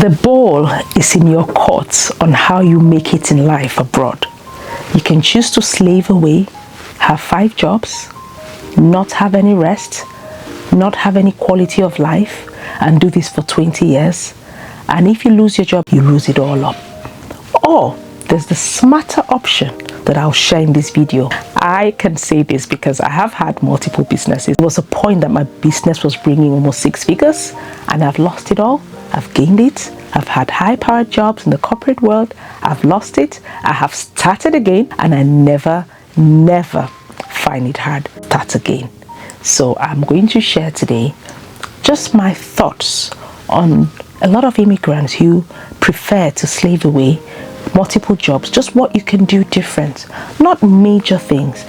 The ball is in your court on how you make it in life abroad. You can choose to slave away, have 5 jobs, not have any rest, not have any quality of life, and do this for 20 years. And if you lose your job, you lose it all up. Or there's the smarter option that I'll share in this video. I can say this because I have had multiple businesses. There was a point that my business was bringing almost 6 figures, and I've lost it all. I've gained it. I've had high-powered jobs in the corporate world. I've lost it. I have started again, and I never find it hard to start again. So I'm going to share today just my thoughts on a lot of immigrants who prefer to slave away, multiple jobs, just what you can do different, not major things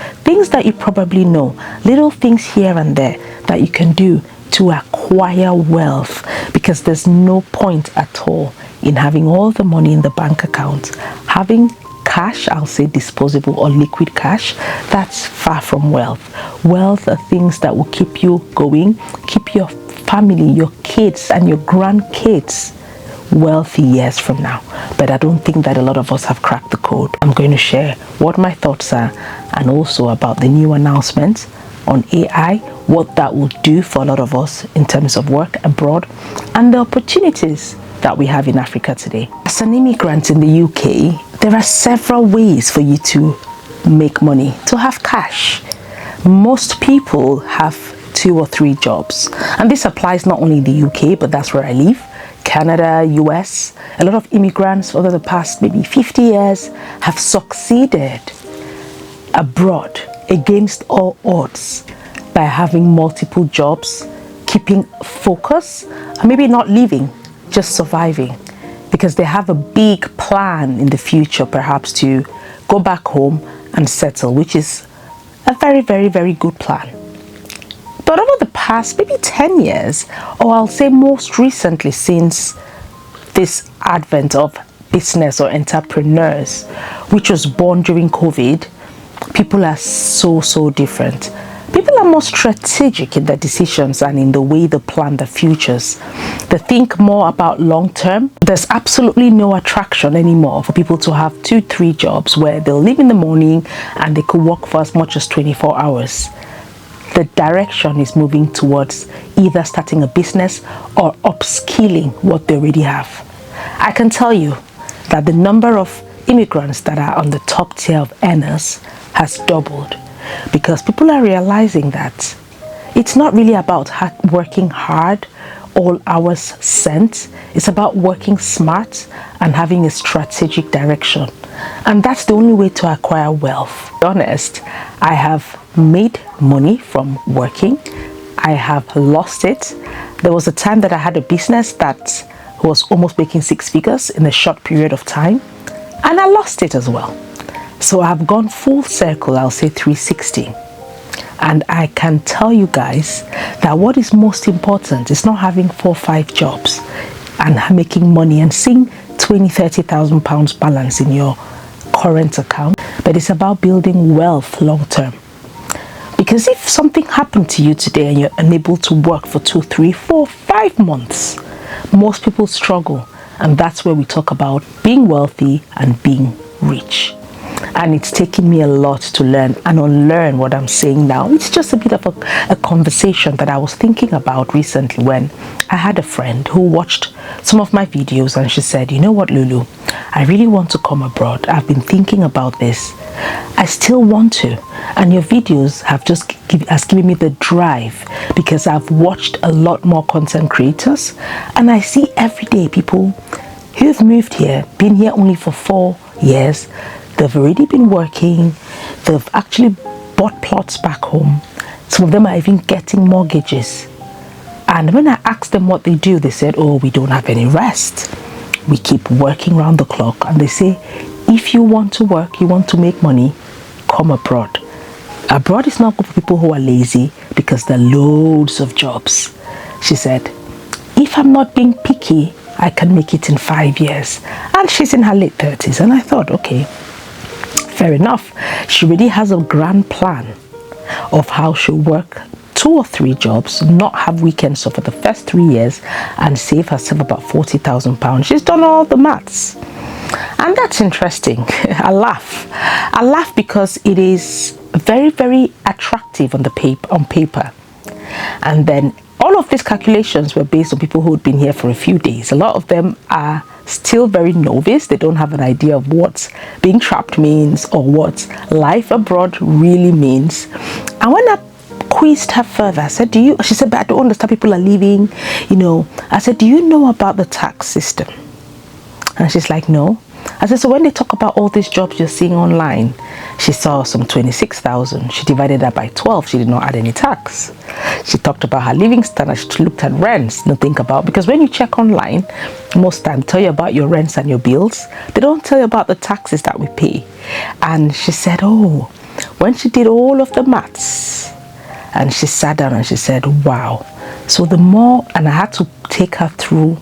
that you probably know, little things here and there that you can do to acquire wealth, because there's no point at all in having all the money in the bank account. Having cash, I'll say disposable or liquid cash, that's far from wealth. Wealth are things that will keep you going, keep your family, your kids and your grandkids wealthy years from now. But I don't think that a lot of us have cracked the code. I'm going to share what my thoughts are, and also about the new announcement on AI, what that will do for a lot of us in terms of work abroad, and the opportunities that we have in Africa today. As an immigrant in the UK, there are several ways for you to make money, to have cash. Most people have 2 or 3 jobs, and this applies not only in the UK, but that's where I live, Canada, US. A lot of immigrants over the past maybe 50 years have succeeded abroad against all odds by having multiple jobs, keeping focus, and maybe not leaving, just surviving, because they have a big plan in the future, perhaps to go back home and settle, which is a very good plan. But over the past maybe 10 years, or I'll say most recently, since this advent of business or entrepreneurs, which was born during COVID, people are so different. People are more strategic in their decisions and in the way they plan their futures. They think more about long term. There's absolutely no attraction anymore for people to have 2, 3 jobs where they'll leave in the morning and they could work for as much as 24 hours. The direction is moving towards either starting a business or upskilling what they already have. I can tell you that the number of immigrants that are on the top tier of earners has doubled, because people are realizing that it's not really about working hard, all hours sent. It's about working smart and having a strategic direction. And that's the only way to acquire wealth. To be honest, I have made money from working. I have lost it. There was a time that I had a business that was almost making 6 figures in a short period of time, and I lost it as well. So I've gone full circle, I'll say 360. And I can tell you guys that what is most important is not having 4 or 5 jobs and making money and seeing 20,000-30,000 pounds balance in your current account, but it's about building wealth long term. Because if something happened to you today and you're unable to work for 2, 3, 4, 5 months, most people struggle. And that's where we talk about being wealthy and being rich. And it's taken me a lot to learn and unlearn what I'm saying now. It's just a bit of a conversation that I was thinking about recently when I had a friend who watched some of my videos, and she said, you know what, Lulu, I really want to come abroad. I've been thinking about this. I still want to. And your videos have just given me the drive, because I've watched a lot more content creators, and I see every day people who've moved here, been here only for 4 years. They've already been working. They've actually bought plots back home. Some of them are even getting mortgages. And when I asked them what they do, they said, oh, we don't have any rest. We keep working round the clock. And they say, if you want to work, you want to make money, come abroad. Abroad is not good for people who are lazy, because there are loads of jobs. She said, if I'm not being picky, I can make it in 5 years. And she's in her late 30s. And I thought, okay, fair enough. She really has a grand plan of how she'll work 2 or 3 jobs, not have weekends for the first 3 years, and save herself about £40,000. She's done all the maths. And that's interesting. I laugh because it is very, very attractive on paper. And then all of these calculations were based on people who had been here for a few days. A lot of them are still very novice. They don't have an idea of what being trapped means or what life abroad really means. And when I quizzed her further, I said, she said, but I don't understand, people are leaving, I said, do you know about the tax system? And she's like, no. I said, so when they talk about all these jobs you're seeing online, she saw some 26,000. She divided that by 12. She did not add any tax. She talked about her living standard. She looked at rents. No, think about, because when you check online, most time tell you about your rents and your bills. They don't tell you about the taxes that we pay. And she said, oh, when she did all of the maths, and she sat down and she said, wow. So the more, and I had to take her through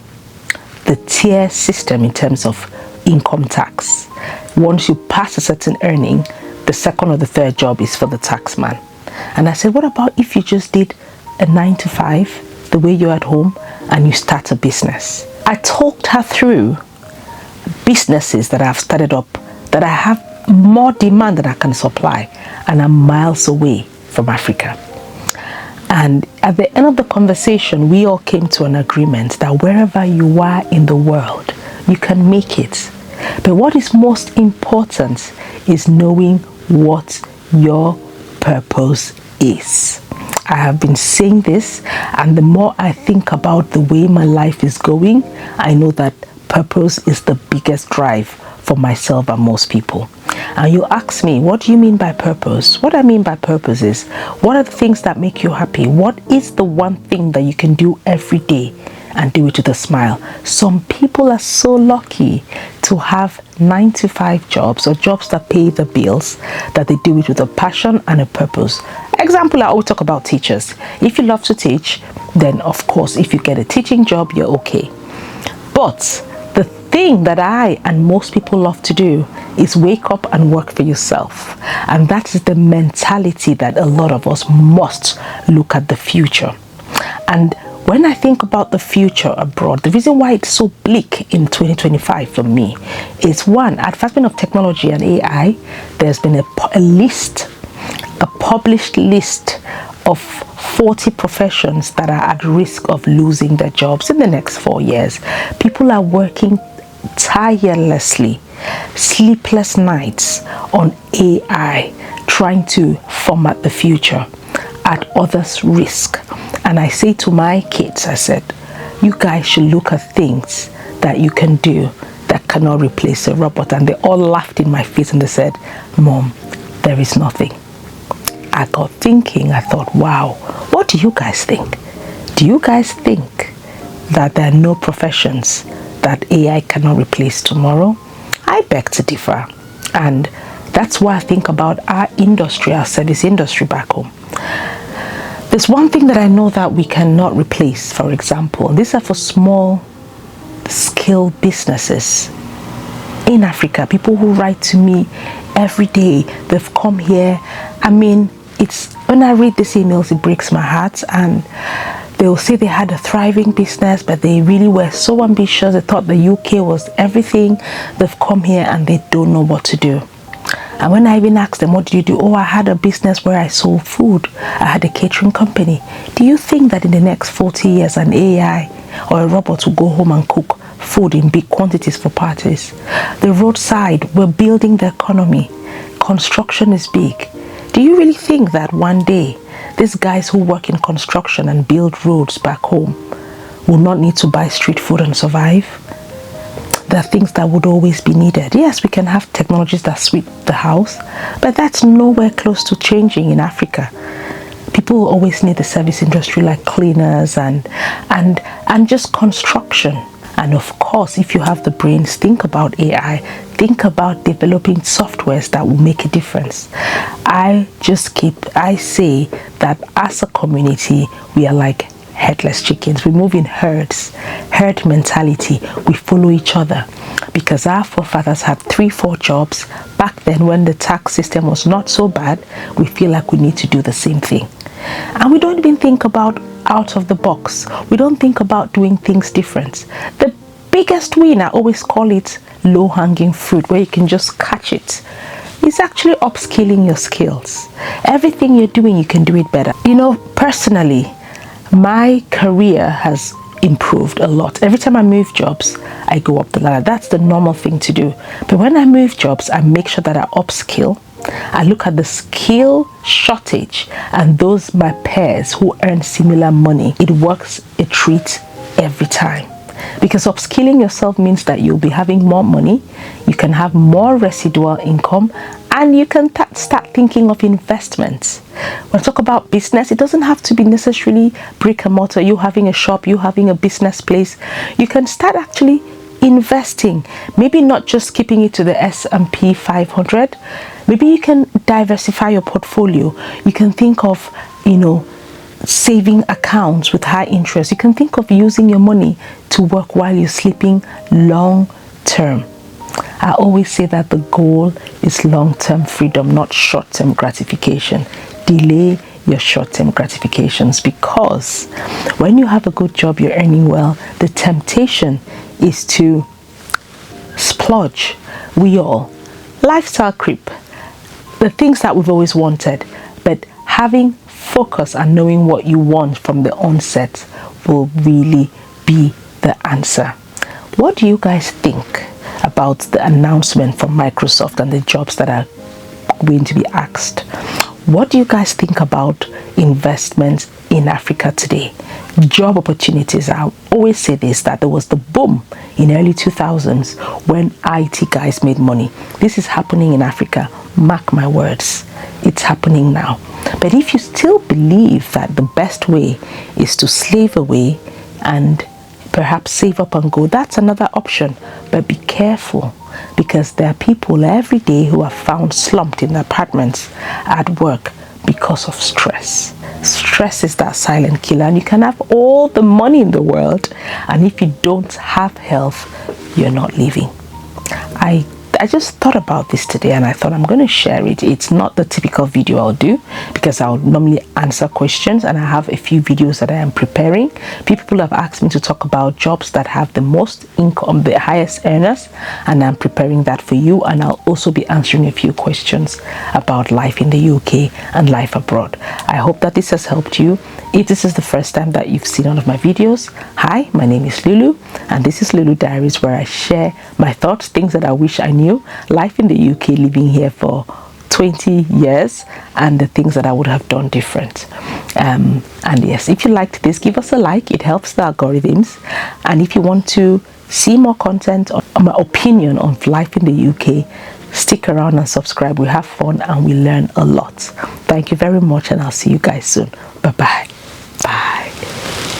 the tier system in terms of income tax. Once you pass a certain earning, the second or the third job is for the tax man. And I said, what about if you just did a 9 to 5, the way you're at home, and you start a business? I talked her through businesses that I've started up that I have more demand than I can supply, and I'm miles away from Africa. And at the end of the conversation, we all came to an agreement that wherever you are in the world, you can make it. But what is most important is knowing what your purpose is. I have been saying this, and the more I think about the way my life is going, I know that purpose is the biggest drive for myself and most people. And you ask me, what do you mean by purpose? What I mean by purpose is, what are the things that make you happy? What is the one thing that you can do every day and do it with a smile? Some people are so lucky to have 9 to 5 jobs or jobs that pay the bills, that they do it with a passion and a purpose. Example, I always talk about teachers. If you love to teach, then of course, if you get a teaching job, you're okay. But the thing that I and most people love to do is wake up and work for yourself. And that is the mentality that a lot of us must look at the future. And when I think about the future abroad, the reason why it's so bleak in 2025 for me is, one, advancement of technology and AI. There's been a published list of 40 professions that are at risk of losing their jobs in the next 4 years. People are working tirelessly, sleepless nights on AI, trying to format the future at others' risk. And I say to my kids, I said, you guys should look at things that you can do that cannot replace a robot. And they all laughed in my face and they said, Mom, there is nothing. I got thinking, I thought, wow, what do you guys think? Do you guys think that there are no professions that AI cannot replace tomorrow? I beg to differ. And that's why I think about our industry, our service industry back home. There's one thing that I know that we cannot replace, for example. These are for small scale businesses in Africa. People who write to me every day, they've come here. I mean, it's when I read these emails, it breaks my heart. And they'll say they had a thriving business, but they really were so ambitious. They thought the UK was everything. They've come here and they don't know what to do. And when I even asked them, what did you do? Oh, I had a business where I sold food. I had a catering company. Do you think that in the next 40 years, an AI or a robot will go home and cook food in big quantities for parties? The roadside, we're building the economy. Construction is big. Do you really think that one day, these guys who work in construction and build roads back home will not need to buy street food and survive? There are things that would always be needed. Yes, we can have technologies that sweep the house, but that's nowhere close to changing in Africa. People always need the service industry, like cleaners and just construction. And of course, if you have the brains, think about AI, think about developing softwares that will make a difference. I say that as a community, we are like headless chickens. We move in herds, herd mentality. We follow each other because our forefathers had 3-4 jobs. Back then, when the tax system was not so bad, we feel like we need to do the same thing. And we don't even think about out of the box. We don't think about doing things different. The biggest win, I always call it low-hanging fruit, where you can just catch it, is actually upskilling your skills. Everything you're doing, you can do it better. You know, personally, my career has improved a lot. Every time I move jobs, I go up the ladder. That's the normal thing to do. But when I move jobs, I make sure that I upskill. I look at the skill shortage and those my peers who earn similar money. It works a treat every time. Because upskilling yourself means that you'll be having more money, you can have more residual income, and you can start thinking of investments. When I talk about business, it doesn't have to be necessarily brick and mortar. You having a shop, you having a business place. You can start actually investing. Maybe not just keeping it to the S&P 500. Maybe you can diversify your portfolio. You can think of, saving accounts with high interest. You can think of using your money to work while you're sleeping long term. I always say that the goal is long-term freedom, not short-term gratification. Delay your short-term gratifications, because when you have a good job, you're earning well, the temptation is to splurge. Lifestyle creep, the things that we've always wanted, but having focus and knowing what you want from the onset will really be the answer. What do you guys think about the announcement from Microsoft and the jobs that are going to be asked? What do you guys think about investments in Africa today? Job opportunities. I always say this, that there was the boom in early 2000s when IT guys made money. This is happening in Africa. Mark my words, it's happening now. But if you still believe that the best way is to slave away and perhaps save up and go, that's another option. But be careful, because there are people every day who are found slumped in apartments at work because of stress. Stress is that silent killer, and you can have all the money in the world, and if you don't have health, you're not living. I just thought about this today, and I thought I'm going to share it. It's not the typical video I'll do, because I'll normally answer questions, and I have a few videos that I am preparing. People have asked me to talk about jobs that have the most income, the highest earners, and I'm preparing that for you. And I'll also be answering a few questions about life in the UK and life abroad. I hope that this has helped you. If this is the first time that you've seen one of my videos, hi, my name is Lulu, and this is Lulu Diaries, where I share my thoughts, things that I wish I knew, life in the UK, living here for 20 years, and the things that I would have done different. And yes, if you liked this, give us a like. It helps the algorithms. And if you want to see more content on my opinion on life in the UK, stick around and subscribe. We have fun and we learn a lot. Thank you very much, and I'll see you guys soon. Bye bye.